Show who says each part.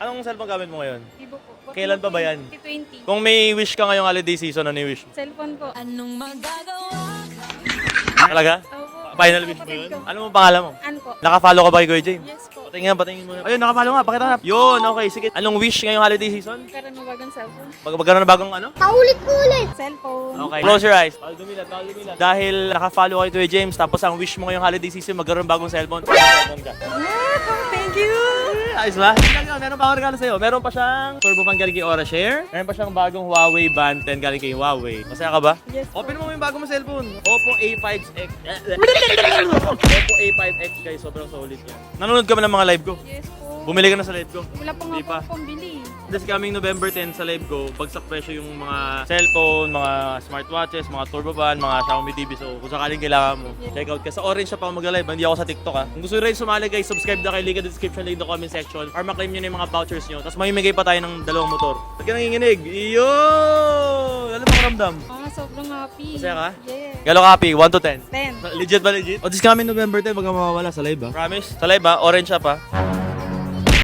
Speaker 1: Anong cellphone gamit mo ngayon?
Speaker 2: Vivo po.
Speaker 1: Kailan pa ba yan?
Speaker 2: P20.
Speaker 1: Kung may wish ka ngayong holiday season, ano yung wish mo?
Speaker 2: Cellphone po.
Speaker 3: Anong magagawa?
Speaker 1: Talaga?
Speaker 2: Opo.
Speaker 1: Final wish mo yun? Ano mo pangalan mo?
Speaker 2: Ano po?
Speaker 1: Naka-follow ka ba kay Kuya James?
Speaker 2: Yes po.
Speaker 1: Patingin mo. Ayun, naka-follow nga. Pakita na. Yun, okay. Sige. Anong wish ngayong holiday season?
Speaker 2: Karoon mo bagang cellphone.
Speaker 1: Magkaroon na bagong ano?
Speaker 2: Cellphone.
Speaker 1: Okay. Close your eyes. Bawal dumilat. Dahil naka-follow kay Kuya James, tapos ang wish mo ngayong holiday season, magkaroon bagong cellphone. Cellphone ka.
Speaker 2: Thank you.
Speaker 1: Ayos ba? Meron pa akong regalo sa'yo. Meron pa siyang turbo fan galing kay Aura Share. Meron pa siyang bagong Huawei Band 10 galing kay Huawei. Masaya ka ba?
Speaker 2: Yes po.
Speaker 1: Open mo yung bagong cellphone. Oppo A5X. Oppo A5X guys, sobrang solid yan. Nanonood ka ba ng mga live ko?
Speaker 2: Yes po.
Speaker 1: Bumili ka na sa live ko.
Speaker 2: Wala pa
Speaker 1: Hindi pa.
Speaker 2: nga po pambili.
Speaker 1: This coming November 10 sa live ko, bagsak presyo yung mga cellphone, mga smartwatches, mga turbo fan, mga Xiaomi TV. So kung sakaling kailangan mo, check out ka. Sa Orange siya pa ako mag-live, hindi ako sa TikTok ha. Kung gusto rin sumali guys, subscribe na kay link in the description, link in the comment section, or maklaim nyo na yung mga vouchers nyo. Tapos mamimigay pa tayo ng 2 motor. Ba't ka nanginginig? Iyo! Ano ba karamdam?
Speaker 2: Sobrang happy.
Speaker 1: Masaya ka?
Speaker 2: Yes.
Speaker 1: Galo copy, 1 to 10.
Speaker 2: 10.
Speaker 1: Legit ba legit? O this coming November 10, wag kang mawawala sa live ha. Promise? Sa live ha, Orange siya pa.